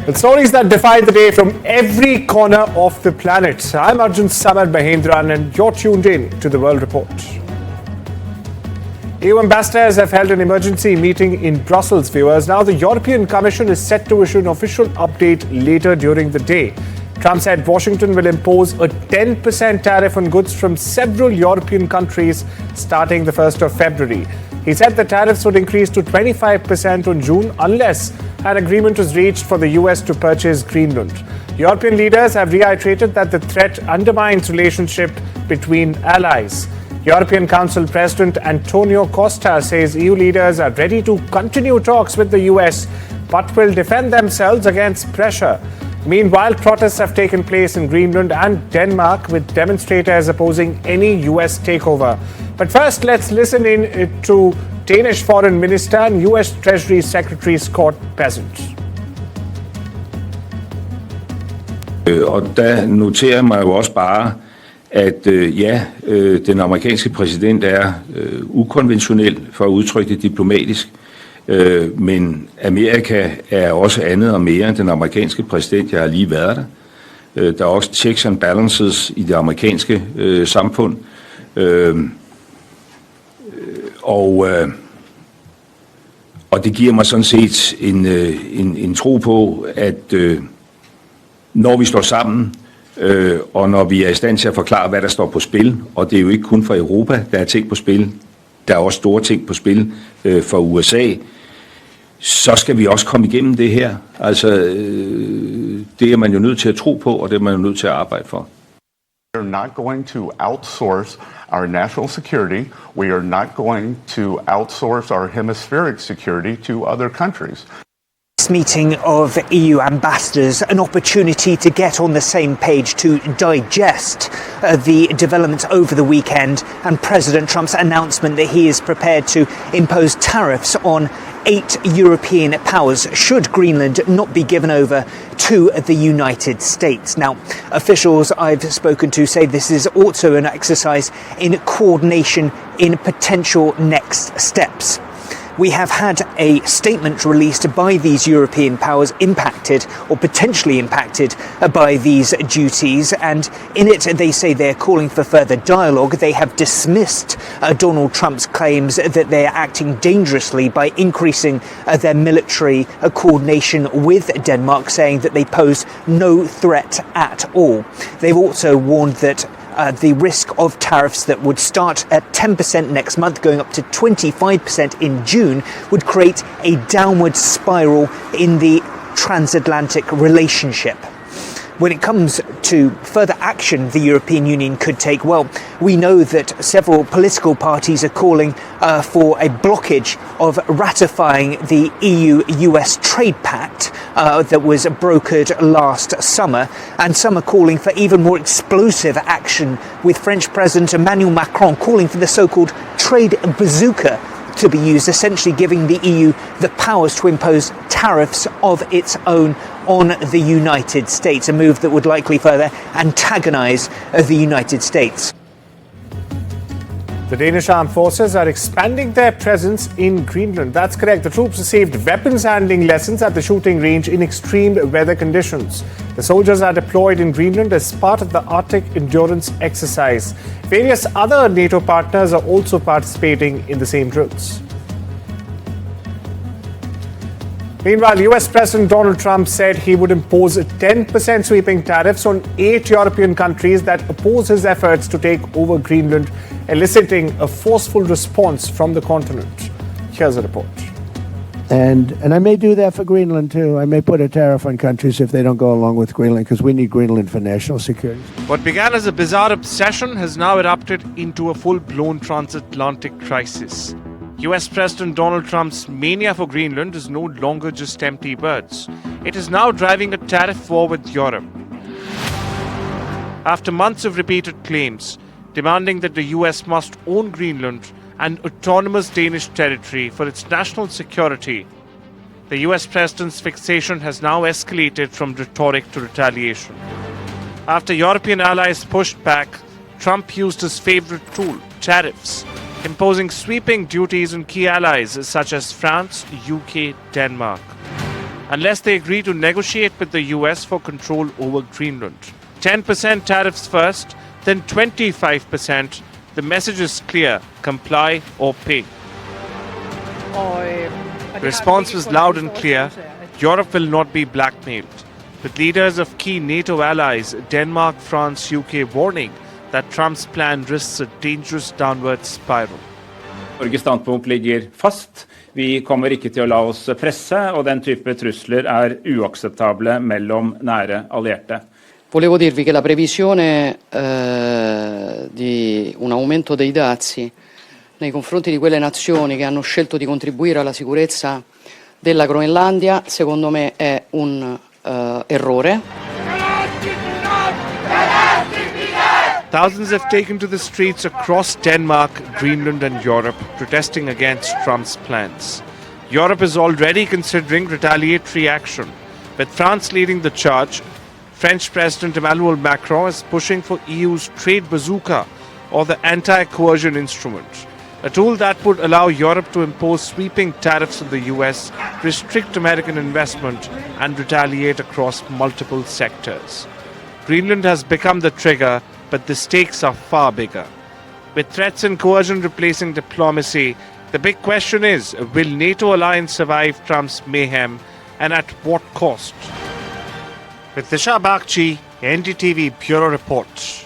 With stories that define the day from every corner of the planet, I'm Arjun Samad Mahendran and you're tuned in to the World Report. EU ambassadors have held an emergency meeting in Brussels, viewers. Now the European Commission is set to issue an official update later during the day. Trump said Washington will impose a 10% tariff on goods from several European countries starting the 1st of February. He said the tariffs would increase to 25% on June unless an agreement was reached for the US to purchase Greenland. European leaders have reiterated that the threat undermines relationship between allies. European Council President Antonio Costa says EU leaders are ready to continue talks with the US but will defend themselves against pressure. Meanwhile, protests have taken place in Greenland and Denmark with demonstrators opposing any US takeover. But first, let's listen in to Danish Foreign Minister and US Treasury Secretary Scott Bessent. Og der noterer mig jo også bare, at den amerikanske præsident er ukonventionel, for at udtrykke det diplomatisk. Men Amerika er også andet og mere end den amerikanske præsident. Jeg har lige været der. Der er også checks and balances i det amerikanske samfund. Og det giver mig sådan set en tro på, at når vi står sammen, og når vi er i stand til at forklare, hvad der står på spil, og det er jo ikke kun for Europa, der er ting på spil, der er også store ting på spil for USA, så skal vi også komme igennem det her. Altså, det er man jo nødt til at tro på, og det er man jo nødt til at arbejde for. We are not going to outsource our national security. We are not going to outsource our hemispheric security to other countries. This meeting of EU ambassadors, an opportunity to get on the same page to digest the developments over the weekend and President Trump's announcement that he is prepared to impose tariffs on 8 European powers should Greenland not be given over to the United States. Now, officials I've spoken to say this is also an exercise in coordination in potential next steps. We have had a statement released by these European powers impacted or potentially impacted by these duties, and in it they say they're calling for further dialogue. They have dismissed Donald Trump's claims that they are acting dangerously by increasing their military coordination with Denmark, saying that they pose no threat at all. They've also warned that the risk of tariffs that would start at 10% next month, going up to 25% in June, would create a downward spiral in the transatlantic relationship. When it comes to further action the European Union could take, well, we know that several political parties are calling for a blockage of ratifying the EU-US trade pact that was brokered last summer, and some are calling for even more explosive action, with French President Emmanuel Macron calling for the so-called trade bazooka to be used, essentially giving the EU the powers to impose tariffs of its own on the United States, a move that would likely further antagonize the United States. The Danish armed forces are expanding their presence in Greenland. That's correct. The troops received weapons handling lessons at the shooting range in extreme weather conditions. The soldiers are deployed in Greenland as part of the Arctic endurance exercise. Various other NATO partners are also participating in the same drills. Meanwhile, US President Donald Trump said he would impose 10% sweeping tariffs on 8 European countries that oppose his efforts to take over Greenland, eliciting a forceful response from the continent. Here's a report. And I may do that for Greenland too. I may put a tariff on countries if they don't go along with Greenland, because we need Greenland for national security. What began as a bizarre obsession has now erupted into a full-blown transatlantic crisis. US President Donald Trump's mania for Greenland is no longer just empty words. It is now driving a tariff war with Europe. After months of repeated claims demanding that the US must own Greenland and autonomous Danish territory for its national security, the US President's fixation has now escalated from rhetoric to retaliation. After European allies pushed back, Trump used his favorite tool, tariffs, imposing sweeping duties on key allies such as France, UK, Denmark. unless they agree to negotiate with the US for control over Greenland. 10% tariffs first, then 25%. The message is clear: comply or pay. The response was loud and clear: Europe will not be blackmailed, with leaders of key NATO allies, Denmark, France, UK, warning that Trump's plan risks a dangerous downward spiral. Norges standpunkt ligger fast. Vi kommer ikke til å la oss presse, og den type trusler uakseptable mellom nære allierte. Volevo dirvi che la previsione di un aumento dei dazi nei confronti di quelle nazioni che hanno scelto di contribuire alla sicurezza della Groenlandia, secondo me è un errore. Thousands have taken to the streets across Denmark, Greenland and Europe, protesting against Trump's plans. Europe is already considering retaliatory action, with France leading the charge. French President Emmanuel Macron is pushing for EU's trade bazooka, or the anti-coercion instrument, a tool that would allow Europe to impose sweeping tariffs on the US, restrict American investment and retaliate across multiple sectors. Greenland has become the trigger, but the stakes are far bigger. With threats and coercion replacing diplomacy, the big question is, will NATO alliance survive Trump's mayhem, and at what cost? With Disha Bagchi, NDTV Bureau Report.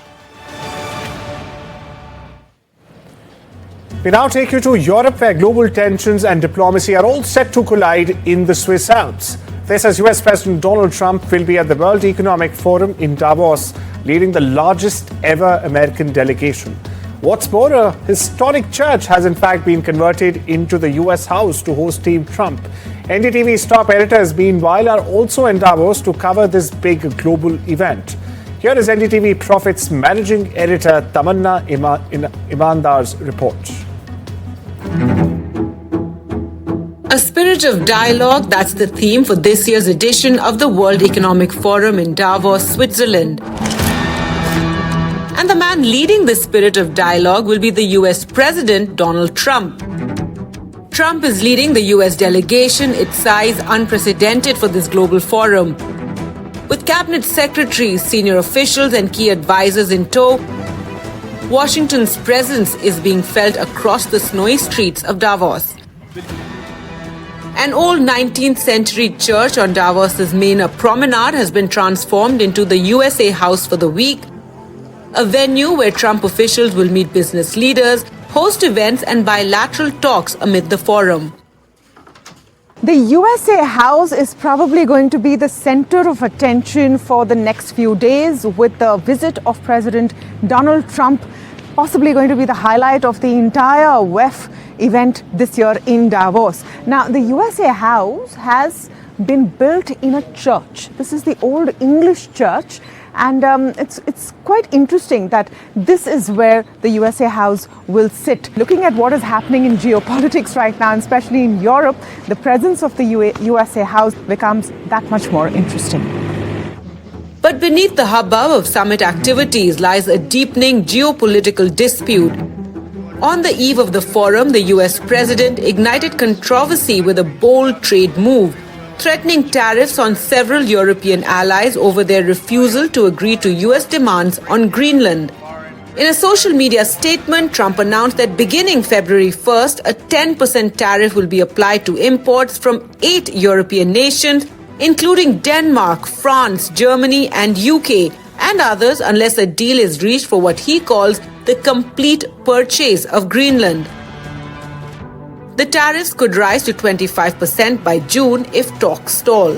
We now take you to Europe, where global tensions and diplomacy are all set to collide in the Swiss Alps. This as US President Donald Trump will be at the World Economic Forum in Davos, leading the largest ever American delegation. What's more, a historic church has in fact been converted into the US House to host Team Trump. NDTV's top editors, meanwhile, are also in Davos to cover this big global event. Here is NDTV Profit's managing editor Tamanna Imandar's report. A spirit of dialogue, that's the theme for this year's edition of the World Economic Forum in Davos, Switzerland. And the man leading the spirit of dialogue will be the US President Donald Trump. Trump is leading the US delegation, its size unprecedented for this global forum. With cabinet secretaries, senior officials and key advisors in tow, Washington's presence is being felt across the snowy streets of Davos. An old 19th century church on Davos's main promenade has been transformed into the USA House for the week, a venue where Trump officials will meet business leaders, host events and bilateral talks amid the forum. The USA House is probably going to be the center of attention for the next few days, with the visit of President Donald Trump possibly going to be the highlight of the entire WEF event this year in Davos. Now, the USA House has been built in a church. This is the old English church, and it's quite interesting that this is where the USA House will sit. Looking at what is happening in geopolitics right now, and especially in Europe, the presence of the USA House becomes that much more interesting. But beneath the hubbub of summit activities lies a deepening geopolitical dispute. On the eve of the forum, the US president ignited controversy with a bold trade move, threatening tariffs on several European allies over their refusal to agree to US demands on Greenland. In a social media statement, Trump announced that beginning February 1st, a 10% tariff will be applied to imports from 8 European nations, including Denmark, France, Germany and UK, and others, unless a deal is reached for what he calls the complete purchase of Greenland. The tariffs could rise to 25% by June if talks stall.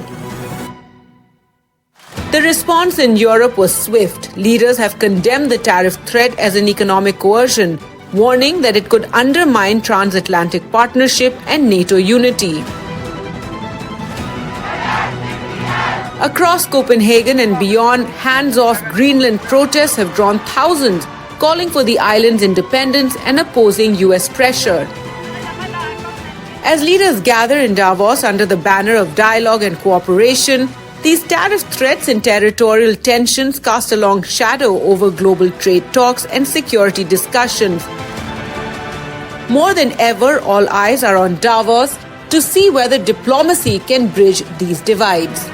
The response in Europe was swift. Leaders have condemned the tariff threat as an economic coercion, warning that it could undermine transatlantic partnership and NATO unity. Across Copenhagen and beyond, hands-off Greenland protests have drawn thousands, calling for the island's independence and opposing US pressure. As leaders gather in Davos under the banner of dialogue and cooperation, these tariff threats and territorial tensions cast a long shadow over global trade talks and security discussions. More than ever, all eyes are on Davos to see whether diplomacy can bridge these divides.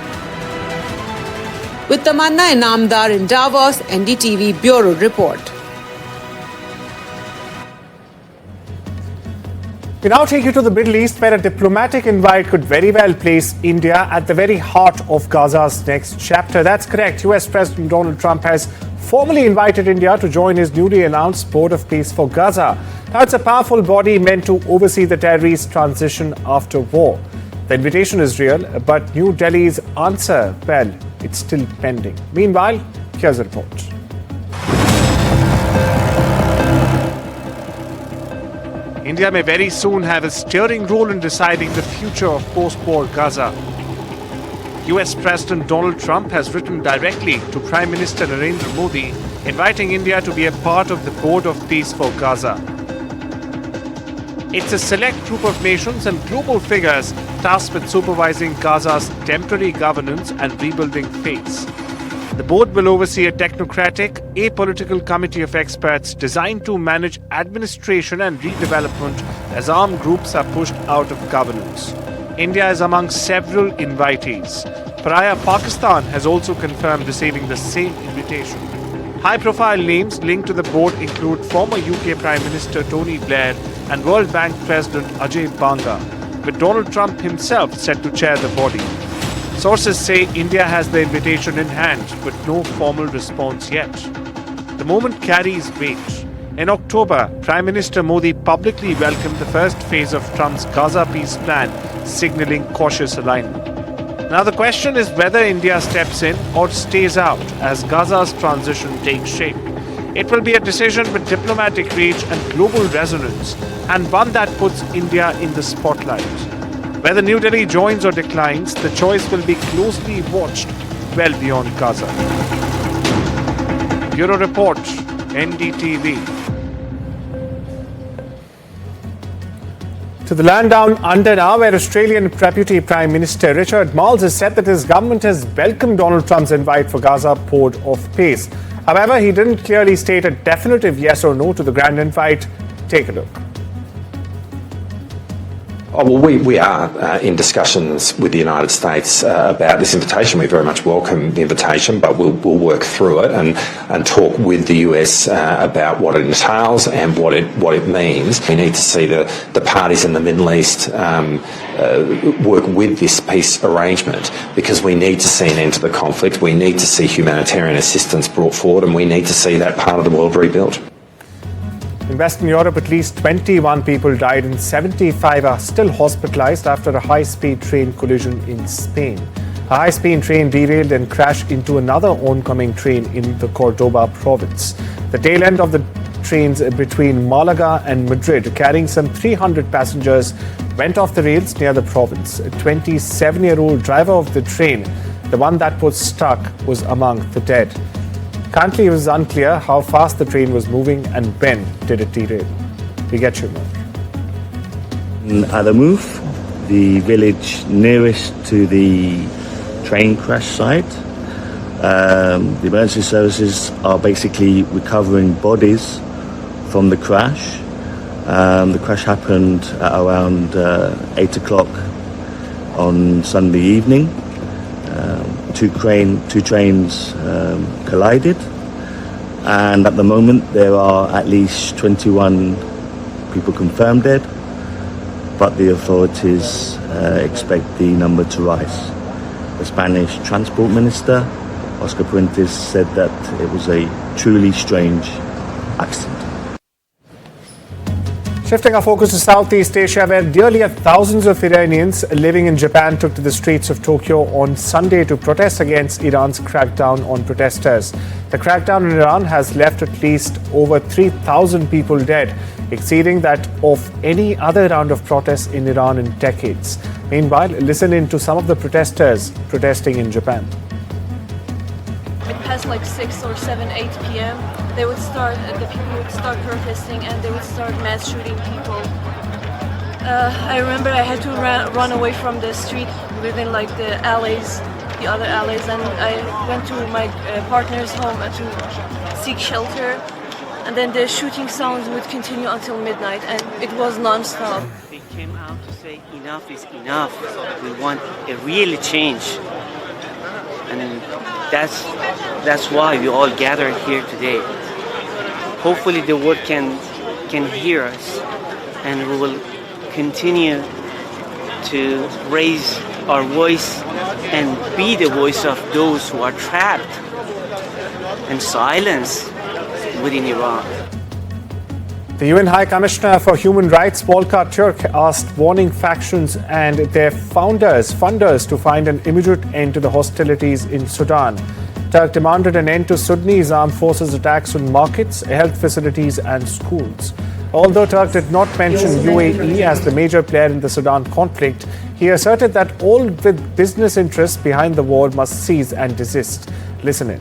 With Tamanna Inamdar in Davos, NDTV Bureau Report. We now take you to the Middle East, where a diplomatic invite could very well place India at the very heart of Gaza's next chapter. That's correct. US President Donald Trump has formally invited India to join his newly announced Board of Peace for Gaza. Now, it's a powerful body meant to oversee the territory's transition after war. The invitation is real, but New Delhi's answer, well, it's still pending. Meanwhile, here's a report. India may very soon have a steering role in deciding the future of post-war Gaza. US President Donald Trump has written directly to Prime Minister Narendra Modi, inviting India to be a part of the Board of Peace for Gaza. It's a select group of nations and global figures tasked with supervising Gaza's temporary governance and rebuilding phase. The board will oversee a technocratic, apolitical committee of experts designed to manage administration and redevelopment as armed groups are pushed out of governance. India is among several invitees. Pariah Pakistan has also confirmed receiving the same invitation. High-profile names linked to the board include former UK Prime Minister Tony Blair and World Bank President Ajay Banga, with Donald Trump himself set to chair the body. Sources say India has the invitation in hand, but no formal response yet. The moment carries weight. In October, Prime Minister Modi publicly welcomed the first phase of Trump's Gaza peace plan, signaling cautious alignment. Now the question is whether India steps in or stays out as Gaza's transition takes shape. It will be a decision with diplomatic reach and global resonance, and one that puts India in the spotlight. Whether New Delhi joins or declines, the choice will be closely watched well beyond Gaza. Bureau Report, NDTV. To the land down under now, where Australian Deputy Prime Minister Richard Marles has said that his government has welcomed Donald Trump's invite for Gaza Board of Peace. However, he didn't clearly state a definitive yes or no to the grand invite. Take a look. Oh, well, we are in discussions with the United States about this invitation. We very much welcome the invitation, but we'll work through it and talk with the US about what it entails and what it means. We need to see the parties in the Middle East work with this peace arrangement, because we need to see an end to the conflict. We need to see humanitarian assistance brought forward, and we need to see that part of the world rebuilt. In Western Europe, at least 21 people died and 75 are still hospitalized after a high-speed train collision in Spain. A high-speed train derailed and crashed into another oncoming train in the Cordoba province. The tail end of the trains between Malaga and Madrid, carrying some 300 passengers, went off the rails near the province. A 27-year-old driver of the train, the one that was stuck, was among the dead. Currently, it is unclear how fast the train was moving and when did it derail. We get you more. In Adamuf, the village nearest to the train crash site, the emergency services are basically recovering bodies from the crash. The crash happened at around 8 o'clock on Sunday evening. Two trains collided, and at the moment there are at least 21 people confirmed dead, but the authorities expect the number to rise. The Spanish Transport Minister, Oscar Puentes, said that it was a truly strange accident. Shifting our focus to Southeast Asia, where nearly thousands of Iranians living in Japan took to the streets of Tokyo on Sunday to protest against Iran's crackdown on protesters. The crackdown in Iran has left at least over 3,000 people dead, exceeding that of any other round of protests in Iran in decades. Meanwhile, listen in to some of the protesters protesting in Japan. Past like 6 or 7, 8 p.m. the people would start protesting and they would start mass shooting people. I remember I had to run away from the street within like the other alleys, and I went to my partner's home to seek shelter, and then the shooting sounds would continue until midnight, and it was non-stop. came out to say enough is enough. We want a real change. And that's why we all gathered here today. Hopefully the world can hear us, and we will continue to raise our voice and be the voice of those who are trapped and silenced within Iran. The UN High Commissioner for Human Rights, Volker Turk, asked warring factions and their funders to find an immediate end to the hostilities in Sudan. Turk demanded an end to Sudanese armed forces attacks on markets, health facilities and schools. Although Turk did not mention UAE as the major player in the Sudan conflict, he asserted that all with business interests behind the war must cease and desist. Listen in.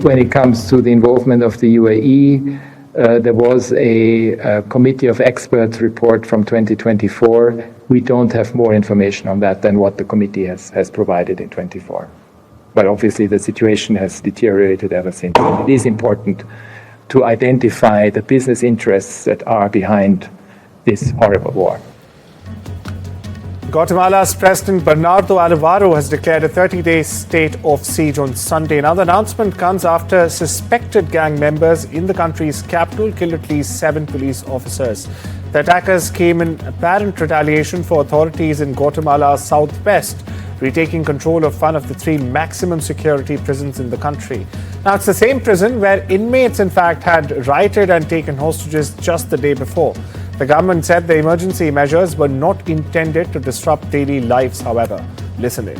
When it comes to the involvement of the UAE, there was a committee of experts report from 2024. We don't have more information on that than what the committee has provided in 24. But obviously the situation has deteriorated ever since. It is important to identify the business interests that are behind this horrible war. Guatemala's President Bernardo Alvaro has declared a 30-day state of siege on Sunday. Another announcement comes after suspected gang members in the country's capital killed at least 7 police officers. The attackers came in apparent retaliation for authorities in Guatemala's southwest retaking control of one of the 3 maximum security prisons in the country. Now, it's the same prison where inmates, in fact, had rioted and taken hostages just the day before. The government said the emergency measures were not intended to disrupt daily lives, however. Listen in.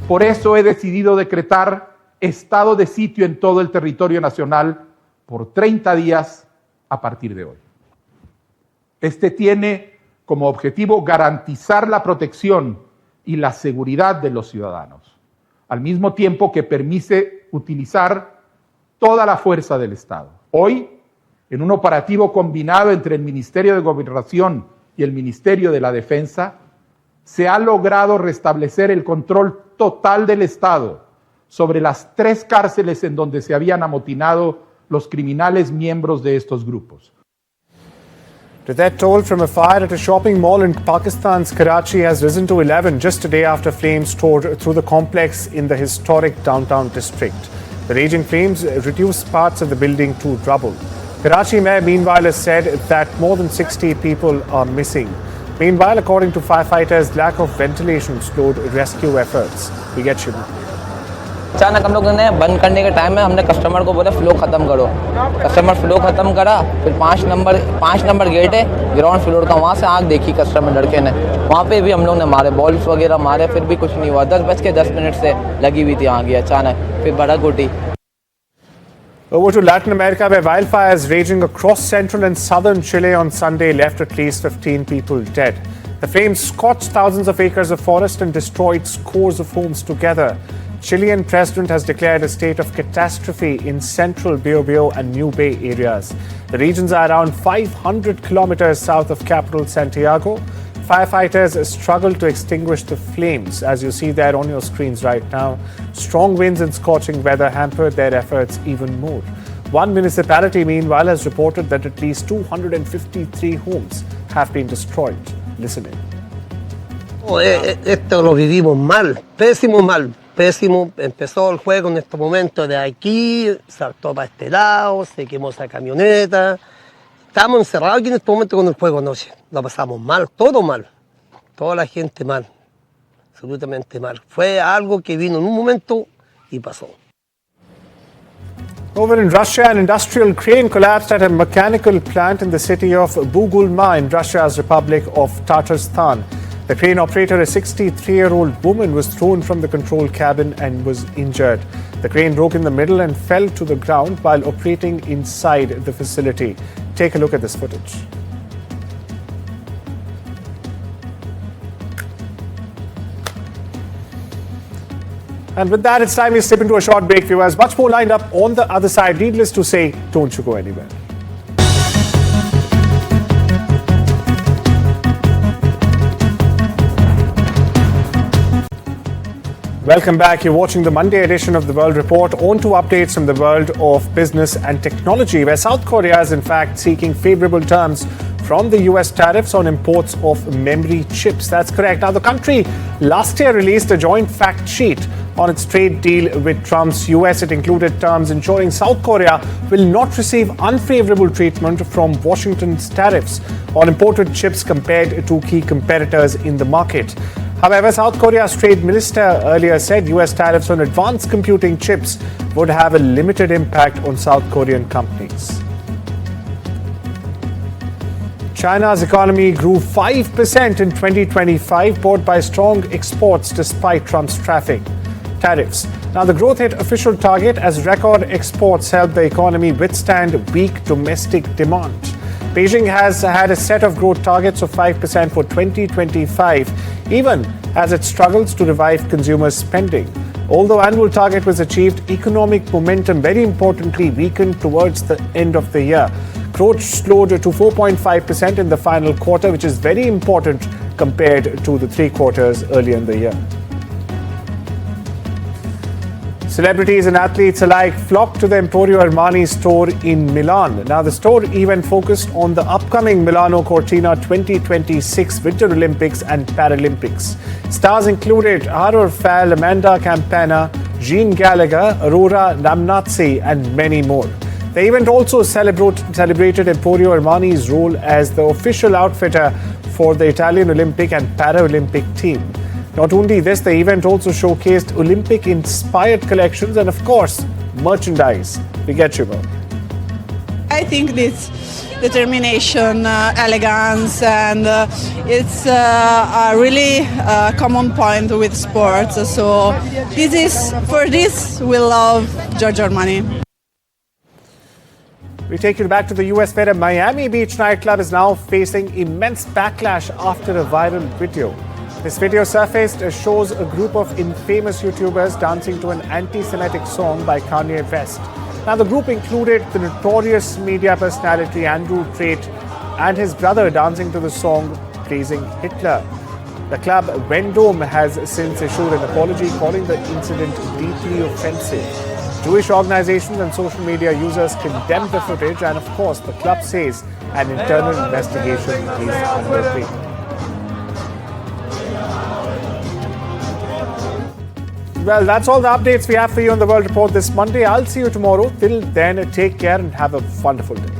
Por eso he decidido decretar estado de sitio en todo el territorio nacional por 30 días a partir de hoy. Este tiene como objetivo garantizar la protección y la seguridad de los ciudadanos, al mismo tiempo que permite utilizar toda la fuerza del Estado. Hoy, en un operativo combinado entre el Ministerio de Gobernación y el Ministerio de la Defensa, se ha logrado restablecer el control total del Estado sobre las 3 cárceles en donde se habían amotinado los criminales miembros de estos grupos. The death toll from a fire at a shopping mall in Pakistan's Karachi has risen to 11 just a day after flames tore through the complex in the historic downtown district. The raging flames reduced parts of the building to rubble. Karachi Mayor, meanwhile, has said that more than 60 people are missing. Meanwhile, according to firefighters, lack of ventilation slowed rescue efforts. We get you. अचानक हम लोगों ने बंद करने के time में हमने customer को बोला फ्लो ख़त्म करो। कस्टमर फ्लो ख़त्म करा, फिर 5 नंबर गेट है ग्राउंड फ्लोर का, वहाँ से आग देखी कस्टमर लड़के ने, वहाँ पे भी हम लोग ने मारे बॉल्स वगैरह मारे, फिर भी कुछ नहीं हुआ। 10:10 से लगी हुई थी आग, अचानक फिर भड़क उठी। Over to Latin America, where wildfires raging across central and southern Chile on Sunday left at least 15 people dead. The flames scorched thousands of acres of forest and destroyed scores of homes together. Chilean president has declared a state of catastrophe in central Biobío and New Bay areas. The regions are around 500 kilometers south of capital Santiago. Firefighters struggle to extinguish the flames, as you see there on your screens right now. Strong winds and scorching weather hampered their efforts even more. One municipality, meanwhile, has reported that at least 253 homes have been destroyed. Listen in. Esto lo vivimos mal, pésimo. Empezó el juego en este momento de aquí, saltó para este lado, se quemó esa camioneta. Estamos encerrados aquí en este momento con el fuego anoche. Lo pasamos mal, todo mal. Toda la gente mal, absolutamente mal. Fue algo que vino en un momento y pasó. Over in Russia, an industrial crane collapsed at a mechanical plant in the city of Bugulma in Russia's Republic of Tatarstan. The crane operator, a 63-year-old woman, was thrown from the control cabin and was injured. The crane broke in the middle and fell to the ground while operating inside the facility. Take a look at this footage. And with that, it's time we step into a short break, viewers. Much more lined up on the other side. Needless to say, don't you go anywhere. Welcome back. You're watching the Monday edition of the World Report. On to updates from the world of business and technology, where South Korea is in fact seeking favorable terms from the US tariffs on imports of memory chips. That's correct. Now, the country last year released a joint fact sheet on its trade deal with Trump's US. It included terms ensuring South Korea will not receive unfavorable treatment from Washington's tariffs on imported chips compared to key competitors in the market. However, South Korea's trade minister earlier said US tariffs on advanced computing chips would have a limited impact on South Korean companies. China's economy grew 5% in 2025, buoyed by strong exports despite Trump's tariffs. Now, the growth hit official target as record exports helped the economy withstand weak domestic demand. Beijing has had a set of growth targets of 5% for 2025, even as it struggles to revive consumer spending. Although annual target was achieved, economic momentum very importantly weakened towards the end of the year. Growth slowed to 4.5% in the final quarter, which is very important compared to the 3 quarters earlier in the year. Celebrities and athletes alike flocked to the Emporio Armani store in Milan. Now, the store event focused on the upcoming Milano Cortina 2026 Winter Olympics and Paralympics. Stars included Haror Fall, Amanda Campana, Jean Gallagher, Aurora Ramnazzi, and many more. The event also celebrated Emporio Armani's role as the official outfitter for the Italian Olympic and Paralympic team. Not only this, the event also showcased Olympic-inspired collections and, of course, merchandise. We get you more. I think this determination, elegance, and it's a really common point with sports. So for this, we love Giorgio Armani. We take you back to the US, where a Miami Beach nightclub is now facing immense backlash after a viral video. This video surfaced shows a group of infamous YouTubers dancing to an anti-Semitic song by Kanye West. Now, the group included the notorious media personality Andrew Tate and his brother dancing to the song praising Hitler. The club Vendome has since issued an apology, calling the incident deeply offensive. Jewish organizations and social media users condemned the footage, and of course, the club says an internal investigation is underway. Well, that's all the updates we have for you on the World Report this Monday. I'll see you tomorrow. Till then, take care and have a wonderful day.